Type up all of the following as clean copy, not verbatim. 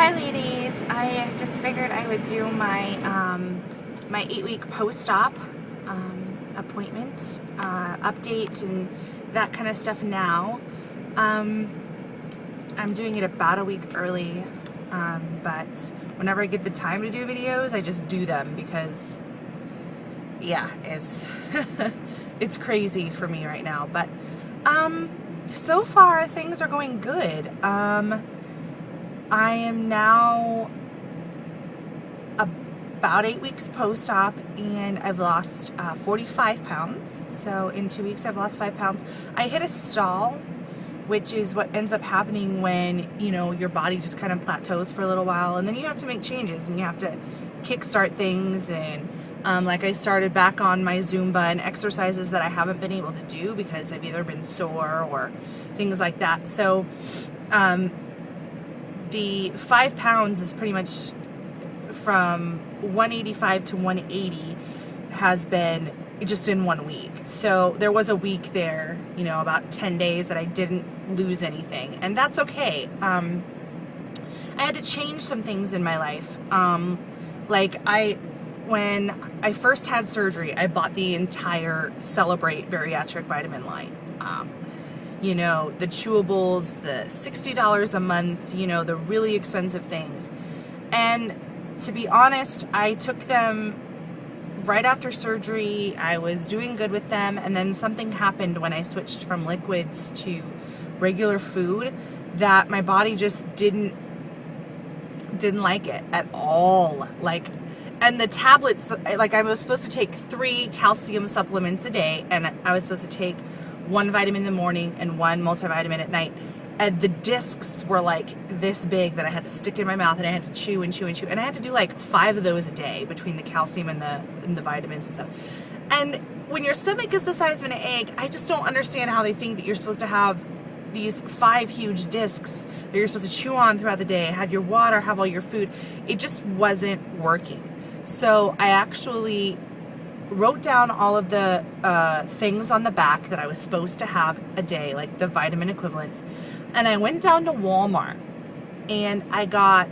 Hi ladies, I just figured I would do my my 8-week post-op appointment update and that kind of stuff now. I'm doing it about a week early, but whenever I get the time to do videos, I just do them because, yeah, it's it's crazy for me right now. But so far things are going good. I am now about 8 weeks post-op and I've lost 45 pounds. So in 2 weeks I've lost 5 pounds. I hit a stall, which is what ends up happening when, you know, your body just kind of plateaus for a little while, and then you have to make changes and you have to kickstart things. And like, I started back on my Zumba and exercises that I haven't been able to do because I've either been sore or things like that. So the 5 pounds is pretty much from 185 to 180 has been just in 1 week. So there was a week there, you know, about 10 days that I didn't lose anything, and that's okay. I had to change some things in my life. Like, when I first had surgery, I bought the entire Celebrate bariatric vitamin line. You know, the chewables, the $60 a month, you know, the really expensive things. And to be honest, I took them right after surgery. I was doing good with them, and then something happened when I switched from liquids to regular food that my body just didn't like it at all. Like, and the tablets, like, I was supposed to take 3 calcium supplements a day, and I was supposed to take 1 vitamin in the morning and 1 multivitamin at night. And the discs were like this big that I had to stick in my mouth, and I had to chew and chew and chew. And I had to do like 5 of those a day between the calcium and the vitamins and stuff. And when your stomach is the size of an egg, I just don't understand how they think that you're supposed to have these 5 huge discs that you're supposed to chew on throughout the day, have your water, have all your food. It just wasn't working. So I actually wrote down all of the things on the back that I was supposed to have a day, like the vitamin equivalents. And I went down to Walmart and I got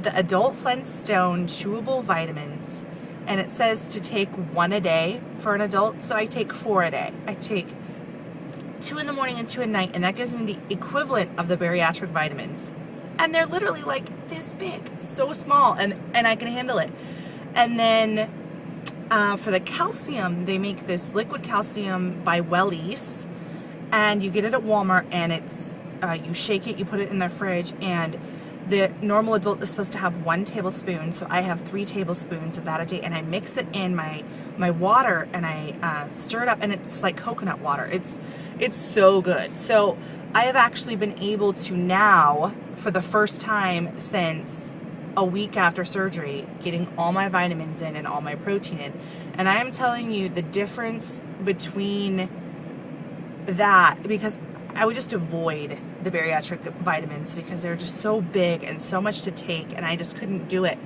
the adult Flintstone chewable vitamins, and it says to take 1 a day for an adult. So I take 4 a day. I take 2 in the morning and 2 at night, and that gives me the equivalent of the bariatric vitamins. And they're literally like this big, so small, and I can handle it. And then for the calcium, they make this liquid calcium by Wellies, and you get it at Walmart, and it's you shake it, you put it in the fridge, and the normal adult is supposed to have 1 tablespoon, so I have 3 tablespoons of that a day, and I mix it in my water, and I stir it up, and it's like coconut water. It's so good. So I have actually been able to now, for the first time since a week after surgery, getting all my vitamins in and all my protein in. And I am telling you the difference between that, because I would just avoid the bariatric vitamins because they're just so big and so much to take, and I just couldn't do it.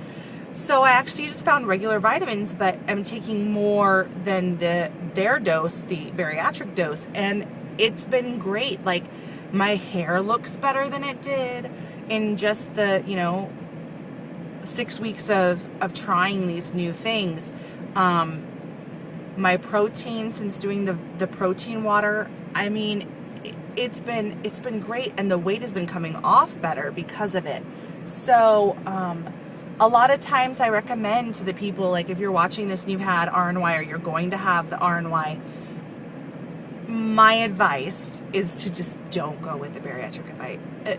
So I actually just found regular vitamins, but I'm taking more than their dose, the bariatric dose, and it's been great. Like, my hair looks better than it did in just the, you know, 6 weeks of trying these new things. My protein, since doing the protein water, I mean, it's been great, and the weight has been coming off better because of it. So a lot of times I recommend to the people, like, if you're watching this and you've had RNY or you're going to have the RNY, my advice is to just don't go with the bariatric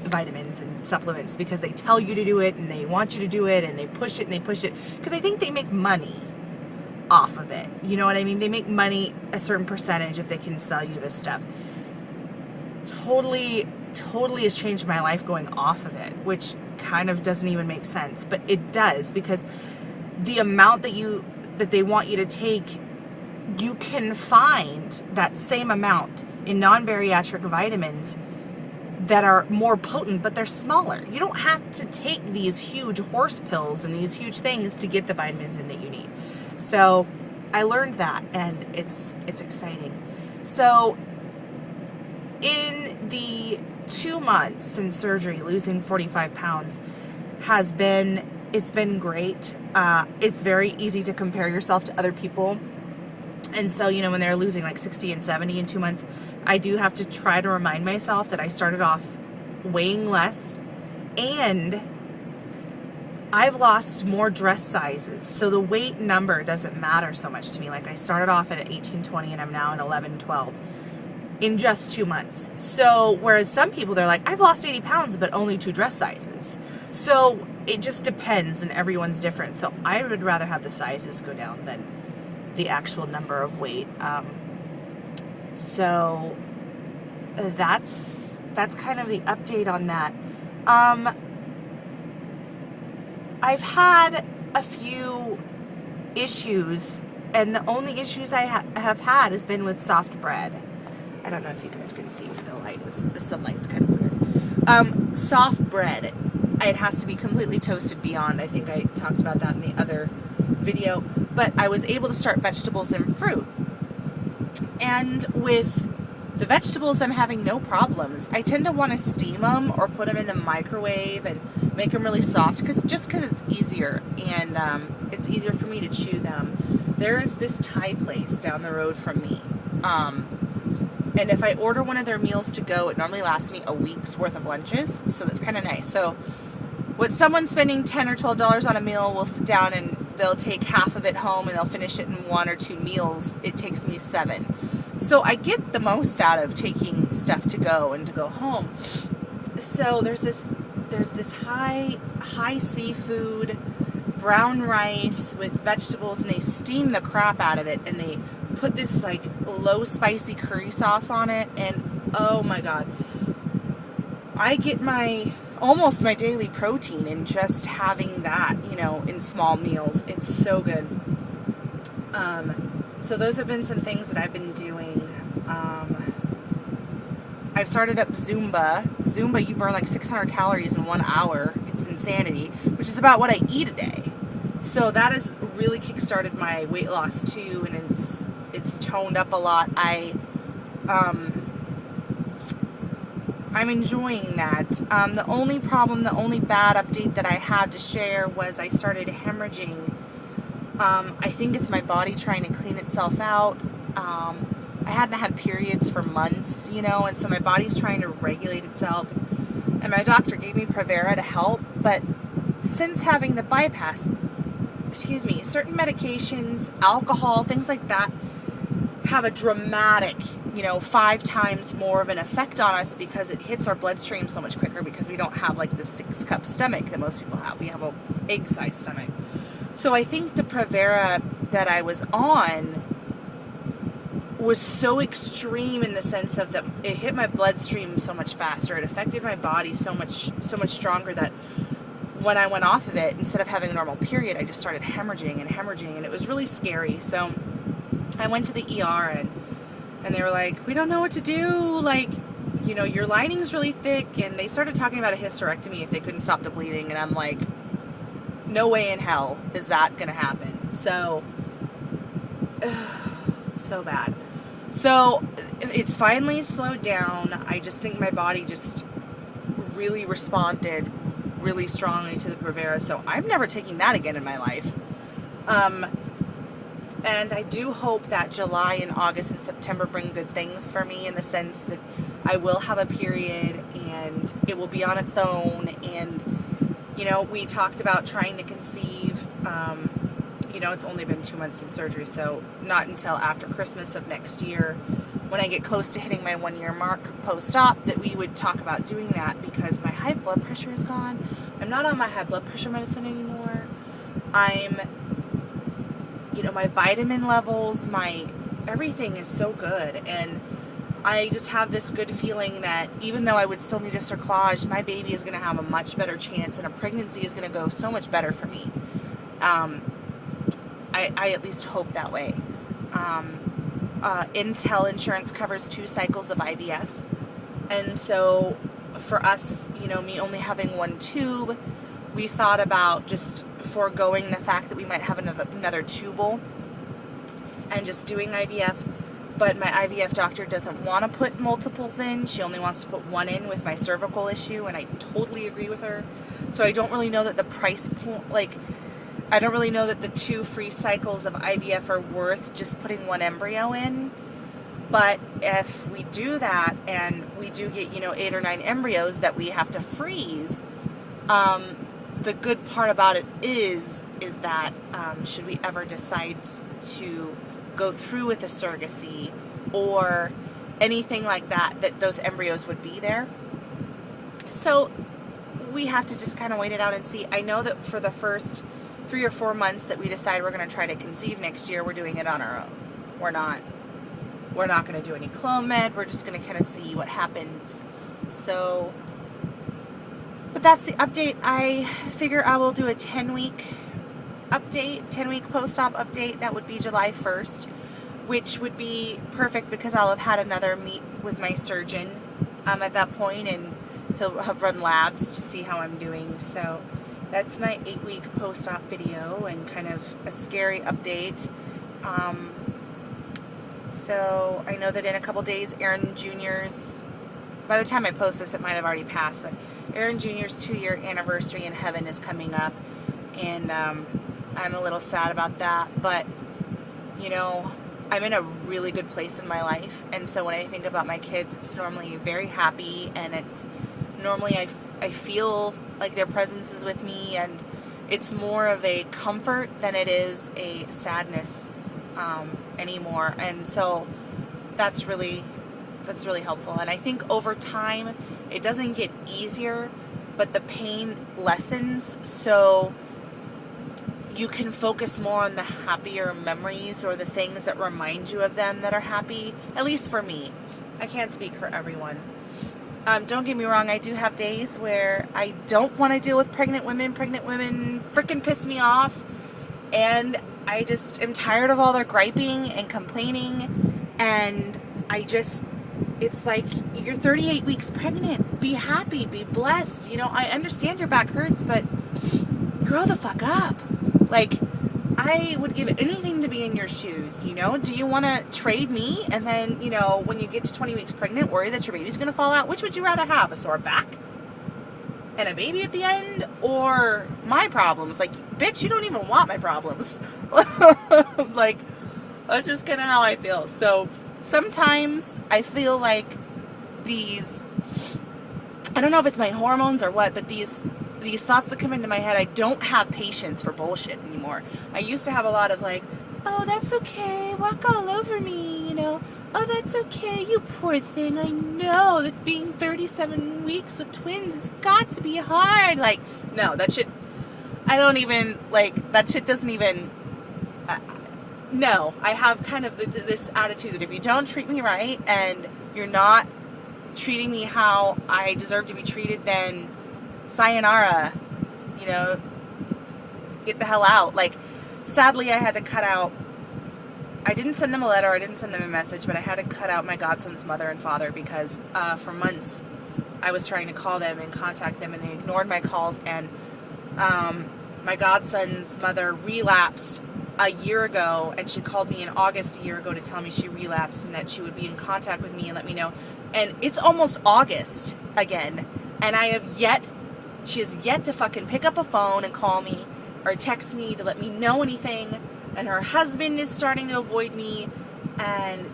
vitamins and supplements, because they tell you to do it and they want you to do it and they push it and they push it because I think they make money off of it. You know what I mean? They make money, a certain percentage, if they can sell you this stuff. Totally has changed my life going off of it, which kind of doesn't even make sense, but it does, because the amount that they want you to take, you can find that same amount in non-bariatric vitamins that are more potent, but they're smaller. You don't have to take these huge horse pills and these huge things to get the vitamins in that you need. So I learned that, and it's exciting. So in the 2 months since surgery, losing 45 pounds, it's been great. It's very easy to compare yourself to other people. And so, you know, when they're losing like 60 and 70 in 2 months, I do have to try to remind myself that I started off weighing less, and I've lost more dress sizes. So the weight number doesn't matter so much to me. Like, I started off at 18, 20, and I'm now at 11, 12 in just 2 months. So whereas some people, they're like, I've lost 80 pounds, but only 2 dress sizes. So it just depends, and everyone's different. So I would rather have the sizes go down than the actual number of weight. So that's kind of the update on that. I've had a few issues, and the only issues I have had has been with soft bread. I don't know if you guys can see with the light. The sunlight's kind of weird. Soft bread, it has to be completely toasted beyond. I think I talked about that in the other video. But I was able to start vegetables and fruit. And with the vegetables, I'm having no problems. I tend to want to steam them or put them in the microwave and make them really soft, just because it's easier, and it's easier for me to chew them. There is this Thai place down the road from me, and if I order one of their meals to go, it normally lasts me a week's worth of lunches, so that's kind of nice. So with someone spending $10 or $12 on a meal, we'll sit down and they'll take half of it home and they'll finish it in 1 or 2 meals. It takes me 7. So I get the most out of taking stuff to go and to go home. So there's this high seafood, brown rice with vegetables, and they steam the crap out of it, and they put this like low spicy curry sauce on it, and oh my god, I get almost my daily protein in just having that, you know, in small meals. It's so good. So those have been some things that I've been doing. I've started up Zumba, you burn like 600 calories in 1 hour. It's insanity, which is about what I eat a day. So that has really kickstarted my weight loss too, and it's toned up a lot. I'm enjoying that. The only bad update that I had to share was I started hemorrhaging. I think it's my body trying to clean itself out. I hadn't had periods for months, you know, and so my body's trying to regulate itself. And my doctor gave me Provera to help, but since having the bypass, certain medications, alcohol, things like that, have a dramatic, 5 times more of an effect on us because it hits our bloodstream so much quicker, because we don't have like the 6-cup stomach that most people have. We have a egg-sized stomach. So I think the Provera that I was on was so extreme in the sense of that it hit my bloodstream so much faster. It affected my body so much stronger that when I went off of it, instead of having a normal period, I just started hemorrhaging, and it was really scary. So I went to the ER, and they were like, we don't know what to do. Like, your lining's really thick. And they started talking about a hysterectomy if they couldn't stop the bleeding. And I'm like, no way in hell is that going to happen. So, so bad. So it's finally slowed down. I just think my body just really responded really strongly to the Provera. So I'm never taking that again in my life. And I do hope that July and August and September bring good things for me, in the sense that I will have a period and it will be on its own. And, we talked about trying to conceive. It's only been 2 months since surgery, so not until after Christmas of next year, when I get close to hitting my 1-year mark post-op, that we would talk about doing that, because my high blood pressure is gone. I'm not on my high blood pressure medicine anymore. My vitamin levels, my everything is so good, and I just have this good feeling that even though I would still need a cerclage, my baby is going to have a much better chance, and a pregnancy is going to go so much better for me. I at least hope that way. Intel insurance covers 2 cycles of IVF, and so for us, me only having 1 tube, we thought about just foregoing the fact that we might have another tubal and just doing IVF. But my IVF doctor doesn't want to put multiples in. She only wants to put 1 in with my cervical issue, and I totally agree with her. So I don't really know that the price point, like, I don't really know that the 2 free cycles of IVF are worth just putting 1 embryo in. But if we do that and we do get, 8 or 9 embryos that we have to freeze, the good part about it is that should we ever decide to go through with a surrogacy or anything like that, that those embryos would be there. So we have to just kind of wait it out and see. I know that for the first 3 or 4 months that we decide we're going to try to conceive next year, we're doing it on our own. We're not going to do any Clomid. We're just going to kind of see what happens. So, but that's the update. I figure I will do a 10-week update, 10-week post-op update. That would be July 1st, which would be perfect because I'll have had another meet with my surgeon at that point, and he'll have run labs to see how I'm doing. So that's my 8-week post-op video and kind of a scary update. So I know that in a couple days, Aaron Jr.'s, by the time I post this, it might have already passed, but Aaron Jr.'s 2-year anniversary in heaven is coming up, and I'm a little sad about that, but, I'm in a really good place in my life, and so when I think about my kids, it's normally very happy, and it's normally I feel like their presence is with me, and it's more of a comfort than it is a sadness anymore. And so that's really helpful. And I think over time it doesn't get easier, but the pain lessens, so you can focus more on the happier memories or the things that remind you of them that are happy, at least for me. I can't speak for everyone. Don't get me wrong, I do have days where I don't want to deal with pregnant women. Pregnant women freaking piss me off, and I just am tired of all their griping and complaining, and it's like, you're 38 weeks pregnant. Be happy, be blessed. I understand your back hurts, but grow the fuck up. Like, I would give anything to be in your shoes, Do you want to trade me? And then, when you get to 20 weeks pregnant, worry that your baby's going to fall out? Which would you rather have? A sore back? And a baby at the end? Or my problems? Like, bitch, you don't even want my problems. Like, that's just kind of how I feel. So, sometimes I feel like I don't know if it's my hormones or what, but these thoughts that come into my head, I don't have patience for bullshit anymore. I used to have a lot of like, oh, that's okay, walk all over me, oh, that's okay, you poor thing, I know that being 37 weeks with twins has got to be hard. Like, no, that shit, I don't even, like, that shit doesn't even, no, I have kind of this attitude that if you don't treat me right and you're not treating me how I deserve to be treated, then sayonara, get the hell out. Like, sadly, I had to cut out, I didn't send them a letter, I didn't send them a message, but I had to cut out my godson's mother and father because for months I was trying to call them and contact them, and they ignored my calls, and my godson's mother relapsed a year ago, and she called me in August a year ago to tell me she relapsed and that she would be in contact with me and let me know. And it's almost August again, and she has yet to fucking pick up a phone and call me or text me to let me know anything, and her husband is starting to avoid me, and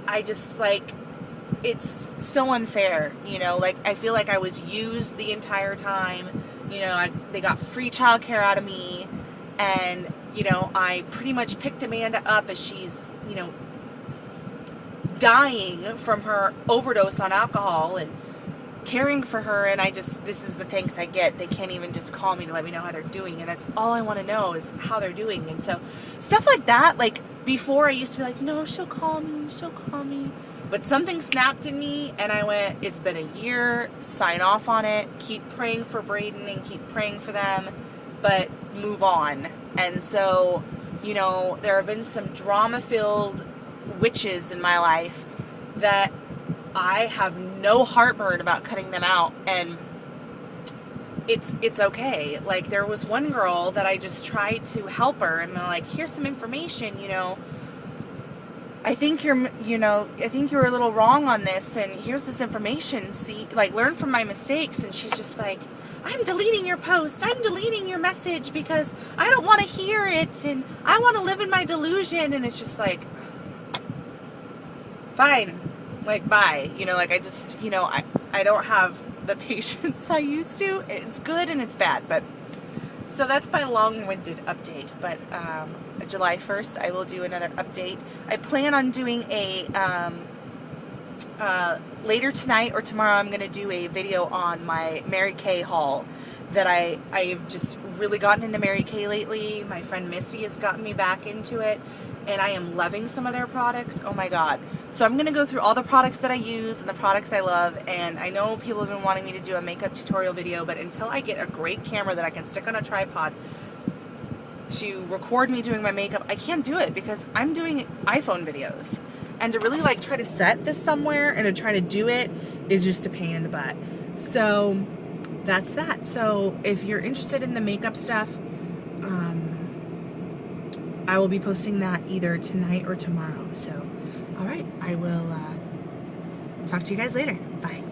I just, like, it's so unfair, like, I feel like I was used the entire time, they got free childcare out of me, and, I pretty much picked Amanda up as she's, dying from her overdose on alcohol, and caring for her, and this is the thanks I get. They can't even just call me to let me know how they're doing, and that's all I want to know is how they're doing. And so stuff like that, like, before I used to be like, no, she'll call me, but something snapped in me, and I went, it's been a year, sign off on it, keep praying for Braden and keep praying for them, but move on. And so, there have been some drama-filled witches in my life that I have no heartburn about cutting them out, and it's okay. Like, there was one girl that I just tried to help her, and I'm like, here's some information, I think you're a little wrong on this, and here's this information, see, like, learn from my mistakes. And she's just like, I'm deleting your post, I'm deleting your message because I don't want to hear it and I want to live in my delusion. And it's just like, fine, like, bye. You know, like, I just, you know, I don't have the patience I used to. It's good and it's bad, but so that's my long-winded update. But July 1st, I will do another update. I plan on doing a later tonight or tomorrow. I'm going to do a video on my Mary Kay haul. That I've just really gotten into Mary Kay lately. My friend Misty has gotten me back into it, and I am loving some of their products. Oh my god. So I'm going to go through all the products that I use and the products I love, and I know people have been wanting me to do a makeup tutorial video, but until I get a great camera that I can stick on a tripod to record me doing my makeup, I can't do it because I'm doing iPhone videos. And to really like try to set this somewhere and to try to do it is just a pain in the butt. So that's that. So if you're interested in the makeup stuff, I will be posting that either tonight or tomorrow. So, all right, I will talk to you guys later. Bye.